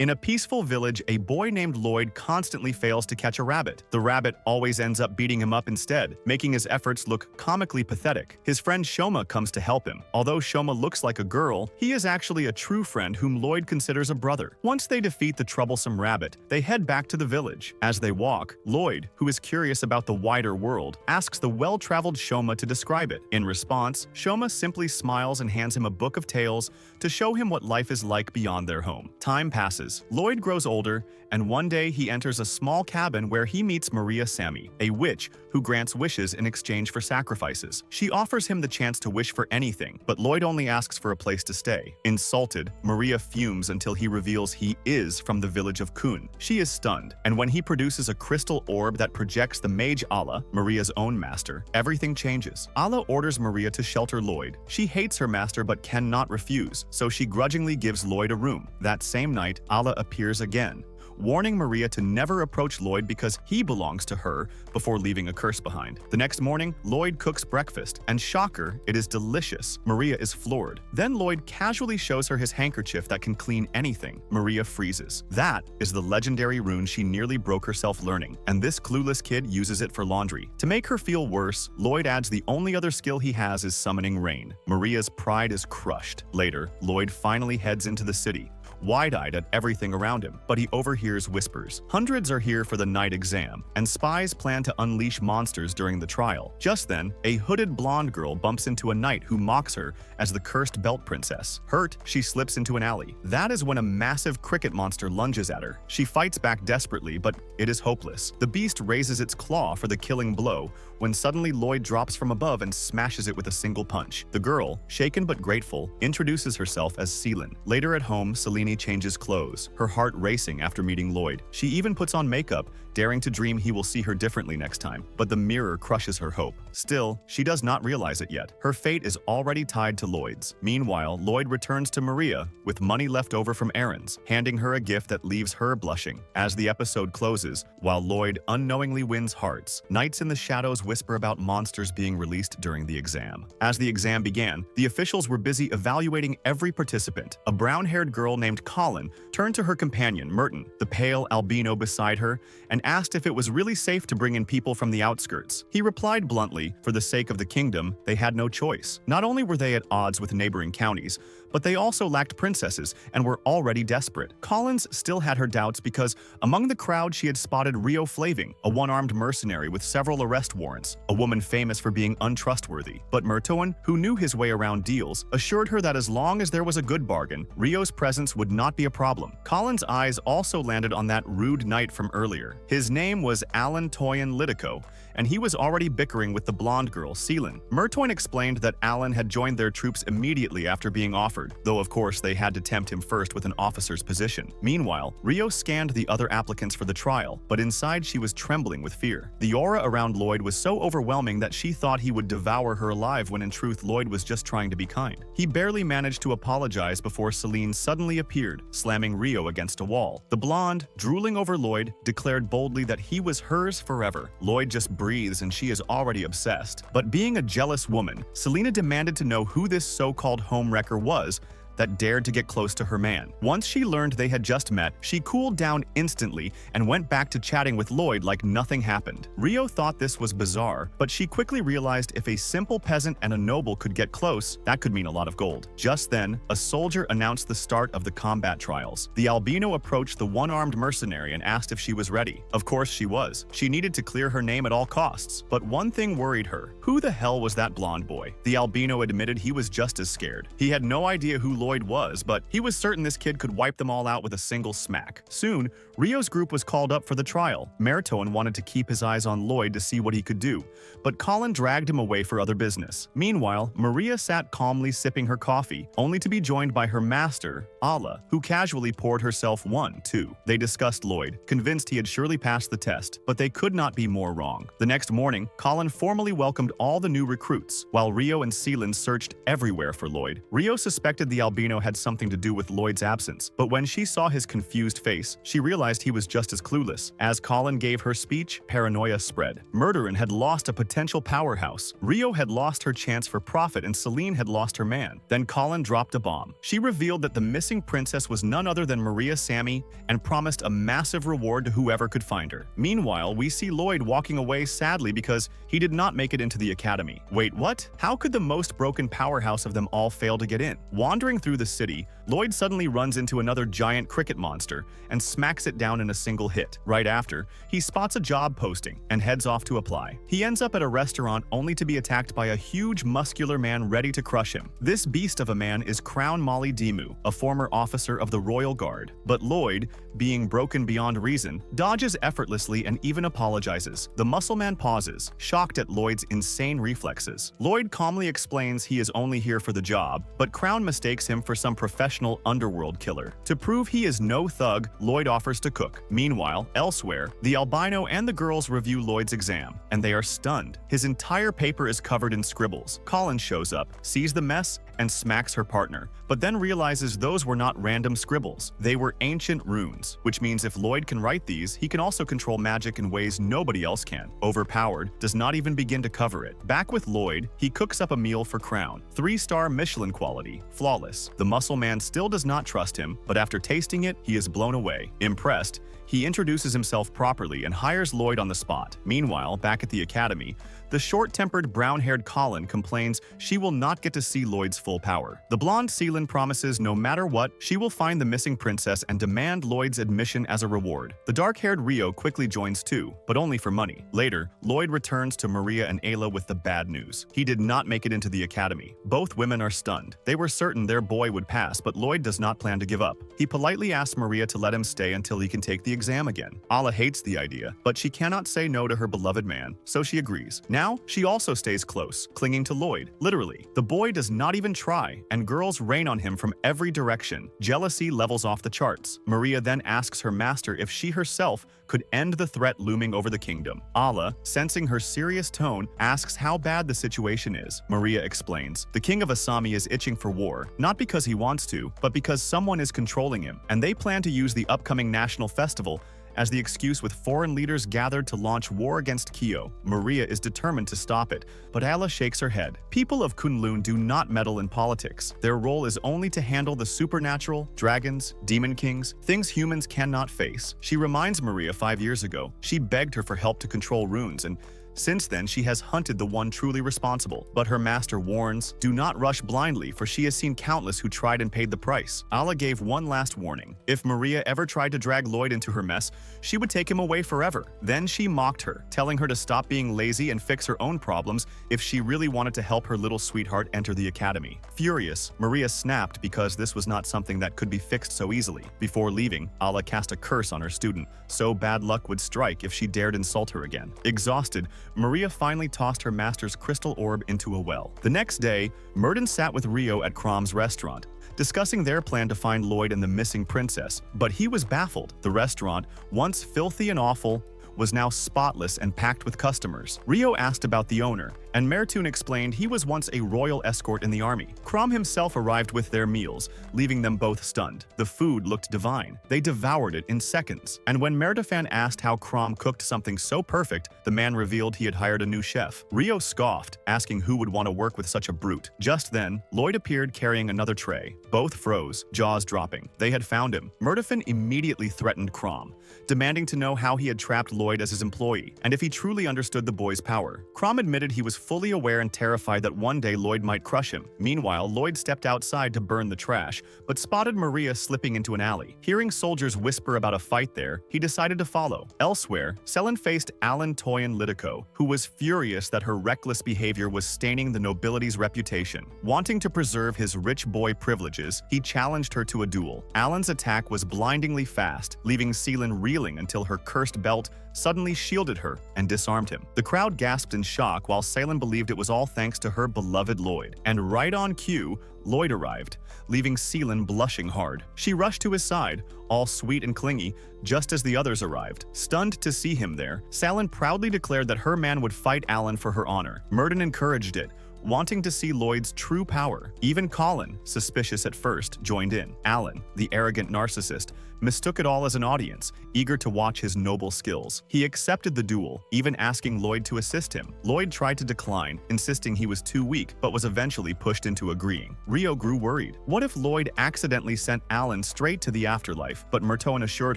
In a peaceful village, a boy named Lloyd constantly fails to catch a rabbit. The rabbit always ends up beating him up instead, making his efforts look comically pathetic. His friend Shoma comes to help him. Although Shoma looks like a girl, he is actually a true friend whom Lloyd considers a brother. Once they defeat the troublesome rabbit, they head back to the village. As they walk, Lloyd, who is curious about the wider world, asks the well-traveled Shoma to describe it. In response, Shoma simply smiles and hands him a book of tales to show him what life is like beyond their home. Time passes. Lloyd grows older, and one day he enters a small cabin where he meets Maria Sammy, a witch who grants wishes in exchange for sacrifices. She offers him the chance to wish for anything, but Lloyd only asks for a place to stay. Insulted, Maria fumes until he reveals he is from the village of Kun. She is stunned, and when he produces a crystal orb that projects the mage Allah, Maria's own master, everything changes. Allah orders Maria to shelter Lloyd. She hates her master but cannot refuse, so she grudgingly gives Lloyd a room. That same night, Allah appears again, warning Maria to never approach Lloyd because he belongs to her before leaving a curse behind. The next morning, Lloyd cooks breakfast, and shocker, it is delicious. Maria is floored. Then Lloyd casually shows her his handkerchief that can clean anything. Maria freezes. That is the legendary rune she nearly broke herself learning, and this clueless kid uses it for laundry. To make her feel worse, Lloyd adds the only other skill he has is summoning rain. Maria's pride is crushed. Later, Lloyd finally heads into the city, wide-eyed at everything around him, but he overhears whispers. Hundreds are here for the night exam, and spies plan to unleash monsters during the trial. Just then, a hooded blonde girl bumps into a knight who mocks her as the cursed belt princess. Hurt, she slips into an alley. That is when a massive cricket monster lunges at her. She fights back desperately, but it is hopeless. The beast raises its claw for the killing blow, when suddenly Lloyd drops from above and smashes it with a single punch. The girl, shaken but grateful, introduces herself as Seelin. Later at home, Selene changes clothes, her heart racing after meeting Lloyd. She even puts on makeup, daring to dream he will see her differently next time. But the mirror crushes her hope. Still, she does not realize it yet. Her fate is already tied to Lloyd's. Meanwhile, Lloyd returns to Maria with money left over from errands, handing her a gift that leaves her blushing. As the episode closes, while Lloyd unknowingly wins hearts, knights in the shadows whisper about monsters being released during the exam. As the exam began, the officials were busy evaluating every participant. A brown-haired girl named Colin turned to her companion, Merton, the pale albino beside her, and asked if it was really safe to bring in people from the outskirts. He replied bluntly, for the sake of the kingdom, they had no choice. Not only were they at odds with neighboring counties, but they also lacked princesses and were already desperate. Collins still had her doubts because among the crowd she had spotted Rio Flaving, a one-armed mercenary with several arrest warrants, a woman famous for being untrustworthy. But Mertoan, who knew his way around deals, assured her that as long as there was a good bargain, Rio's presence would not be a problem. Collins' eyes also landed on that rude knight from earlier. His name was Alan Toyan Lidico, and he was already bickering with the blonde girl, Seelin. Mertoin explained that Alan had joined their troops immediately after being offered, though of course they had to tempt him first with an officer's position. Meanwhile, Rio scanned the other applicants for the trial, but inside she was trembling with fear. The aura around Lloyd was so overwhelming that she thought he would devour her alive when in truth Lloyd was just trying to be kind. He barely managed to apologize before Celine suddenly appeared, slamming Rio against a wall. The blonde, drooling over Lloyd, declared boldly that he was hers forever. Lloyd just breathes and she is already obsessed. But being a jealous woman, Selena demanded to know who this so-called homewrecker was that dared to get close to her man. Once she learned they had just met, she cooled down instantly and went back to chatting with Lloyd like nothing happened. Rio thought this was bizarre, but she quickly realized if a simple peasant and a noble could get close, that could mean a lot of gold. Just then, a soldier announced the start of the combat trials. The albino approached the one-armed mercenary and asked if she was ready. Of course she was. She needed to clear her name at all costs. But one thing worried her. Who the hell was that blonde boy? The albino admitted he was just as scared. He had no idea who Lloyd was, but he was certain this kid could wipe them all out with a single smack. Soon, Rio's group was called up for the trial. Meritoan wanted to keep his eyes on Lloyd to see what he could do, but Colin dragged him away for other business. Meanwhile, Maria sat calmly sipping her coffee, only to be joined by her master, Allah, who casually poured herself one, too. They discussed Lloyd, convinced he had surely passed the test, but they could not be more wrong. The next morning, Colin formally welcomed all the new recruits, while Rio and Seelan searched everywhere for Lloyd. Rio suspected the albino had something to do with Lloyd's absence, but when she saw his confused face, she realized he was just as clueless. As Colin gave her speech, paranoia spread. Murderin had lost a potential powerhouse. Rio had lost her chance for profit and Celine had lost her man. Then Colin dropped a bomb. She revealed that the missing princess was none other than Maria Sammy and promised a massive reward to whoever could find her. Meanwhile, we see Lloyd walking away sadly because he did not make it into the academy. Wait, what? How could the most broken powerhouse of them all fail to get in? Wandering through the city, Lloyd suddenly runs into another giant cricket monster and smacks it down in a single hit. Right after, he spots a job posting and heads off to apply. He ends up at a restaurant only to be attacked by a huge muscular man ready to crush him. This beast of a man is Crown Molly Dimu, a former officer of the Royal Guard. But Lloyd, being broken beyond reason, dodges effortlessly and even apologizes. The muscle man pauses, shocked at Lloyd's insane reflexes. Lloyd calmly explains he is only here for the job, but Crown mistakes him for some professional underworld killer. To prove he is no thug, Lloyd offers to cook. Meanwhile, elsewhere, the albino and the girls review Lloyd's exam, and they are stunned. His entire paper is covered in scribbles. Colin shows up, sees the mess, and smacks her partner, but then realizes those were not random scribbles. They were ancient runes, which means if Lloyd can write these, he can also control magic in ways nobody else can. Overpowered, does not even begin to cover it. Back with Lloyd, he cooks up a meal for Crown. 3-star Michelin quality, flawless. The muscle man still does not trust him, but after tasting it, he is blown away. Impressed, he introduces himself properly and hires Lloyd on the spot. Meanwhile, back at the academy, the short-tempered, brown-haired Colin complains she will not get to see Lloyd's full power. The blonde Celine promises no matter what, she will find the missing princess and demand Lloyd's admission as a reward. The dark-haired Rio quickly joins too, but only for money. Later, Lloyd returns to Maria and Ayla with the bad news. He did not make it into the academy. Both women are stunned. They were certain their boy would pass, but Lloyd does not plan to give up. He politely asks Maria to let him stay until he can take the exam again. Ayla hates the idea, but she cannot say no to her beloved man, so she agrees. Now, she also stays close, clinging to Lloyd. Literally, the boy does not even try, and girls rain on him from every direction. Jealousy levels off the charts. Maria then asks her master if she herself could end the threat looming over the kingdom. Ayla, sensing her serious tone, asks how bad the situation is. Maria explains, the king of Asami is itching for war, not because he wants to, but because someone is controlling him, and they plan to use the upcoming national festival as the excuse with foreign leaders gathered to launch war against Kyo. Maria is determined to stop it, but Ayla shakes her head. People of Kunlun do not meddle in politics. Their role is only to handle the supernatural, dragons, demon kings, things humans cannot face. She reminds Maria 5 years ago, she begged her for help to control runes, and since then, she has hunted the one truly responsible. But her master warns, do not rush blindly, for she has seen countless who tried and paid the price. Ayla gave one last warning. If Maria ever tried to drag Lloyd into her mess, she would take him away forever. Then she mocked her, telling her to stop being lazy and fix her own problems if she really wanted to help her little sweetheart enter the academy. Furious, Maria snapped because this was not something that could be fixed so easily. Before leaving, Ayla cast a curse on her student, so bad luck would strike if she dared insult her again. Exhausted, Maria finally tossed her master's crystal orb into a well. The next day, Murden sat with Rio at Crom's restaurant, discussing their plan to find Lloyd and the missing princess, but he was baffled. The restaurant, once filthy and awful, was now spotless and packed with customers. Rio asked about the owner, and Mertun explained he was once a royal escort in the army. Crom himself arrived with their meals, leaving them both stunned. The food looked divine. They devoured it in seconds. And when Merdefan asked how Crom cooked something so perfect, the man revealed he had hired a new chef. Rio scoffed, asking who would want to work with such a brute. Just then, Lloyd appeared carrying another tray. Both froze, jaws dropping. They had found him. Merdefan immediately threatened Crom, demanding to know how he had trapped Lloyd as his employee, and if he truly understood the boy's power. Crom admitted he was fully aware and terrified that one day Lloyd might crush him. Meanwhile, Lloyd stepped outside to burn the trash, but spotted Maria slipping into an alley. Hearing soldiers whisper about a fight there, he decided to follow. Elsewhere, Selen faced Alan Toyin Litico, who was furious that her reckless behavior was staining the nobility's reputation. Wanting to preserve his rich boy privileges, he challenged her to a duel. Alan's attack was blindingly fast, leaving Selen reeling until her cursed belt suddenly shielded her and disarmed him. The crowd gasped in shock while Selen believed it was all thanks to her beloved Lloyd. And right on cue, Lloyd arrived, leaving Selen blushing hard. She rushed to his side, all sweet and clingy, just as the others arrived. Stunned to see him there, Selen proudly declared that her man would fight Alan for her honor. Murden encouraged it, wanting to see Lloyd's true power. Even Colin, suspicious at first, joined in. Alan, the arrogant narcissist, mistook it all as an audience, eager to watch his noble skills. He accepted the duel, even asking Lloyd to assist him. Lloyd tried to decline, insisting he was too weak, but was eventually pushed into agreeing. Rio grew worried. What if Lloyd accidentally sent Alan straight to the afterlife? But Merton assured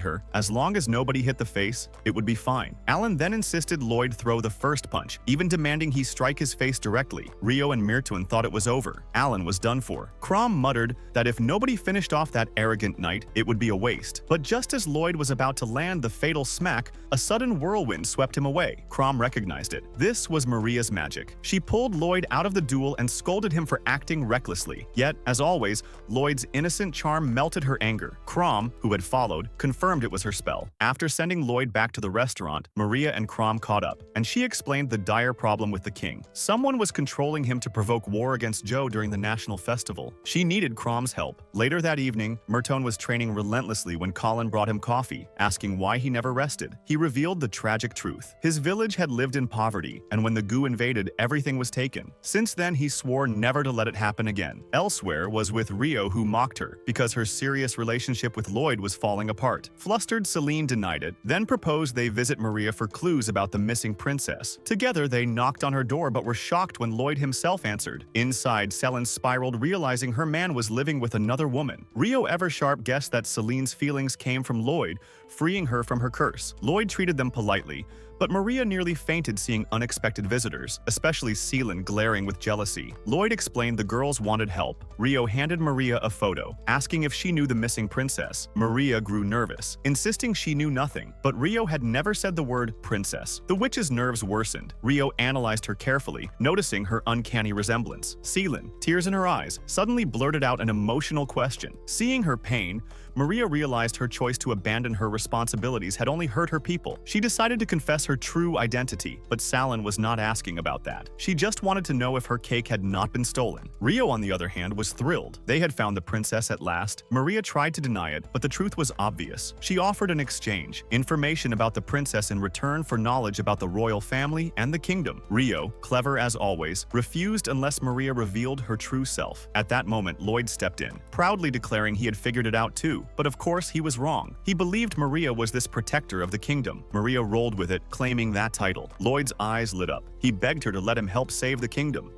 her, as long as nobody hit the face, it would be fine. Alan then insisted Lloyd throw the first punch, even demanding he strike his face directly. Rio and Merton thought it was over. Alan was done for. Crom muttered that if nobody finished off that arrogant knight, it would be a waste. But just as Lloyd was about to land the fatal smack, a sudden whirlwind swept him away. Crom recognized it. This was Maria's magic. She pulled Lloyd out of the duel and scolded him for acting recklessly. Yet, as always, Lloyd's innocent charm melted her anger. Crom, who had followed, confirmed it was her spell. After sending Lloyd back to the restaurant, Maria and Crom caught up, and she explained the dire problem with the king. Someone was controlling him to provoke war against Joe during the national festival. She needed Crom's help. Later that evening, Merton was training relentlessly when Colin brought him coffee, asking why he never rested. He revealed the tragic truth. His village had lived in poverty, and when the goo invaded, everything was taken. Since then, he swore never to let it happen again. Elsewhere was with Rio, who mocked her because her serious relationship with Lloyd was falling apart. Flustered, Celine denied it, then proposed they visit Maria for clues about the missing princess. Together, they knocked on her door but were shocked when Lloyd himself answered. Inside, Celine spiraled, realizing her man was living with another woman. Rio Eversharp guessed that Celine's feelings came from Lloyd, freeing her from her curse. Lloyd treated them politely, but Maria nearly fainted seeing unexpected visitors, especially Celine glaring with jealousy. Lloyd explained the girls wanted help. Rio handed Maria a photo, asking if she knew the missing princess. Maria grew nervous, insisting she knew nothing, but Rio had never said the word princess. The witch's nerves worsened. Rio analyzed her carefully, noticing her uncanny resemblance. Celine, tears in her eyes, suddenly blurted out an emotional question. Seeing her pain, Maria realized her choice to abandon her responsibilities had only hurt her people. She decided to confess her true identity, but Celine was not asking about that. She just wanted to know if her cake had not been stolen. Rio, on the other hand, was thrilled. They had found the princess at last. Maria tried to deny it, but the truth was obvious. She offered an exchange, information about the princess in return for knowledge about the royal family and the kingdom. Rio, clever as always, refused unless Maria revealed her true self. At that moment, Lloyd stepped in, proudly declaring he had figured it out too. But of course, he was wrong. He believed Maria was this protector of the kingdom. Maria rolled with it, claiming that title. Lloyd's eyes lit up. He begged her to let him help save the kingdom.